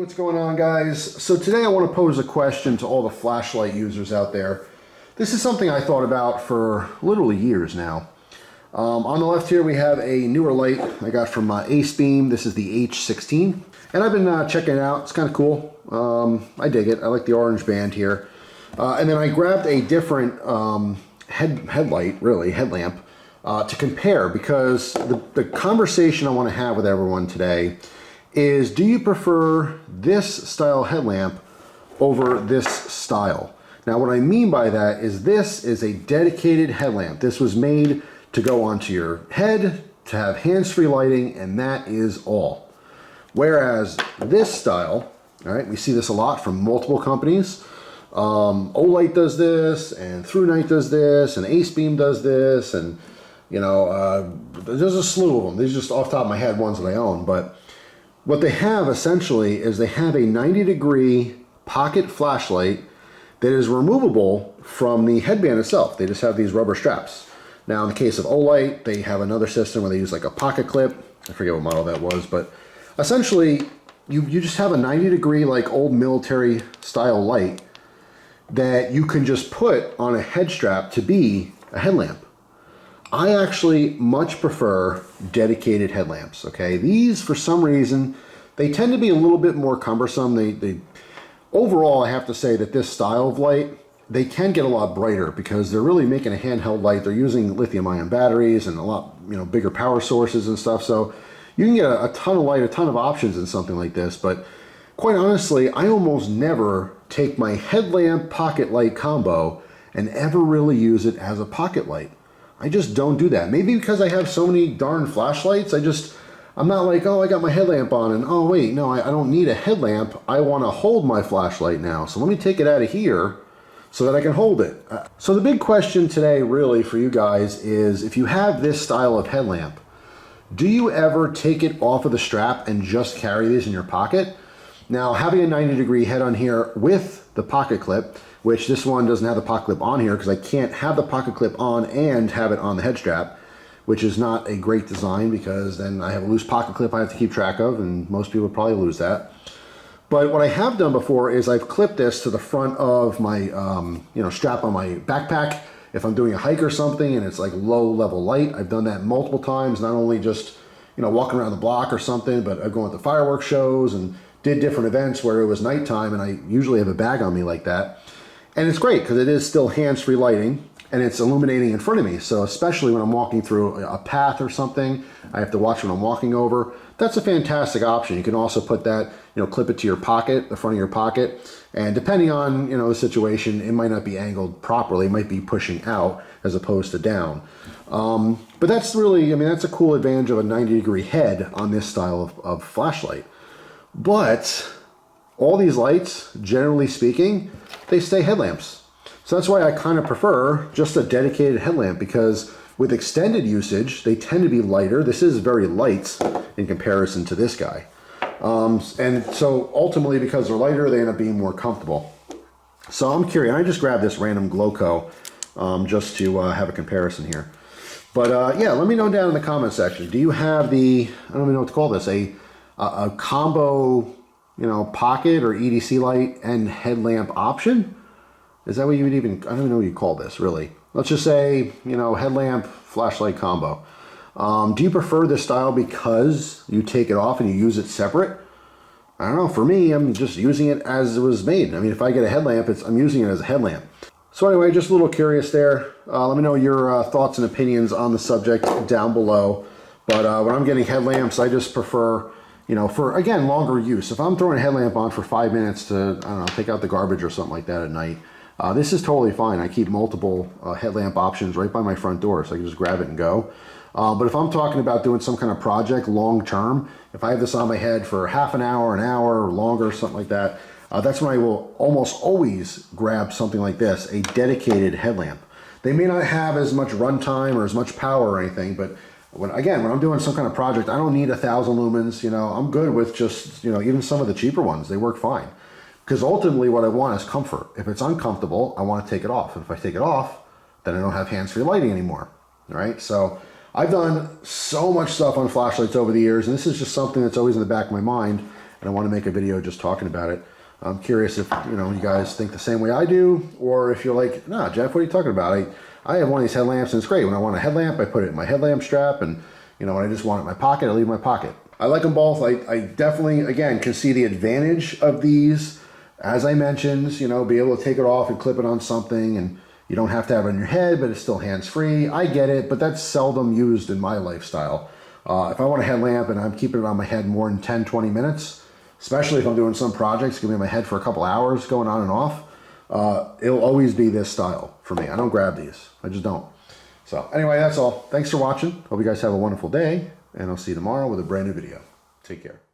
what's going on, guys? So today I want to pose a question to all the flashlight users out there. This is something I thought about for literally years now. On the left here we have a newer light I got from Ace Beam. This is the H16, and I've been checking it out. It's kind of cool. I dig it. I like the orange band here. And then I grabbed a different headlamp to compare, because the conversation I want to have with everyone today is, do you prefer this style headlamp over this style? Now what I mean by that is this is a dedicated headlamp. This was made to go onto your head, to have hands-free lighting, and that is all. Whereas this style, all right, we see this a lot from multiple companies. Olight does this, and ThruNite does this, and Ace Beam does this, and you know, there's a slew of them. These are just off the top of my head ones that I own, but what they have essentially is they have a 90-degree pocket flashlight that is removable from the headband itself. They just have these rubber straps. Now in the case of Olight, they have another system where they use like a pocket clip. I forget what model that was, but essentially you just have a 90-degree like old military style light that you can just put on a head strap to be a headlamp. I actually much prefer dedicated headlamps, okay? These, for some reason, they tend to be a little bit more cumbersome. They overall, I have to say that this style of light, they can get a lot brighter because they're really making a handheld light. They're using lithium-ion batteries and a lot, you know, bigger power sources and stuff. So you can get a ton of light, a ton of options in something like this. But quite honestly, I almost never take my headlamp pocket light combo and ever really use it as a pocket light. I just don't do that. Maybe because I have so many darn flashlights, I'm not like, oh, I got my headlamp on, and oh wait, no, I don't need a headlamp. I want to hold my flashlight now. So let me take it out of here so that I can hold it. So the big question today really for you guys is, if you have this style of headlamp, do you ever take it off of the strap and just carry these in your pocket? Now, having a 90-degree head on here with the pocket clip, which this one doesn't have the pocket clip on here because I can't have the pocket clip on and have it on the head strap, which is not a great design because then I have a loose pocket clip I have to keep track of, and most people probably lose that. But what I have done before is I've clipped this to the front of my strap on my backpack. If I'm doing a hike or something and it's like low level light, I've done that multiple times, not only just walking around the block or something, but I've gone to fireworks shows and did different events where it was nighttime, and I usually have a bag on me like that. And it's great because it is still hands-free lighting and it's illuminating in front of me. So especially when I'm walking through a path or something, I have to watch when I'm walking over. That's a fantastic option. You can also put that, clip it to your pocket, the front of your pocket. And depending on, the situation, it might not be angled properly. It might be pushing out as opposed to down. But that's really, that's a cool advantage of a 90-degree head on this style of flashlight. But all these lights, generally speaking, they stay headlamps. So that's why I kind of prefer just a dedicated headlamp, because with extended usage, they tend to be lighter. This is very light in comparison to this guy. And so ultimately, because they're lighter, they end up being more comfortable. So I'm curious, I just grabbed this random Gloco just to have a comparison here. But yeah, let me know down in the comment section. Do you have the, I don't even know what to call this, a combo, pocket or EDC light and headlamp option? Is that what you would even, I don't even know what you call this really. Let's just say, headlamp flashlight combo. Do you prefer this style because you take it off and you use it separate? I don't know, for me, I'm just using it as it was made. If I get a headlamp, I'm using it as a headlamp. So anyway, just a little curious there. Let me know your thoughts and opinions on the subject down below. But when I'm getting headlamps, I just prefer, for, again, longer use. If I'm throwing a headlamp on for 5 minutes to, I don't know, take out the garbage or something like that at night, this is totally fine. I keep multiple headlamp options right by my front door, so I can just grab it and go. But if I'm talking about doing some kind of project long term, if I have this on my head for half an hour or longer, something like that, that's when I will almost always grab something like this, a dedicated headlamp. They may not have as much runtime or as much power or anything, but when I'm doing some kind of project, I don't need 1,000 lumens. I'm good with just, even some of the cheaper ones. They work fine. Because ultimately what I want is comfort. If it's uncomfortable, I want to take it off. And if I take it off, then I don't have hands-free lighting anymore. All right, so I've done so much stuff on flashlights over the years, and this is just something that's always in the back of my mind and I want to make a video just talking about it. I'm curious if you guys think the same way I do, or if you're like, nah, Jeff, what are you talking about? I have one of these headlamps and it's great. When I want a headlamp, I put it in my headlamp strap, and when I just want it in my pocket, I leave it in my pocket. I like them both. I definitely, again, can see the advantage of these. As I mentioned, be able to take it off and clip it on something, and you don't have to have it on your head, but it's still hands-free. I get it, but that's seldom used in my lifestyle. If I want a headlamp and I'm keeping it on my head more than 10, 20 minutes, especially if I'm doing some projects, it can be on my head for a couple hours going on and off, it'll always be this style for me. I don't grab these. I just don't. So anyway, that's all. Thanks for watching. Hope you guys have a wonderful day, and I'll see you tomorrow with a brand new video. Take care.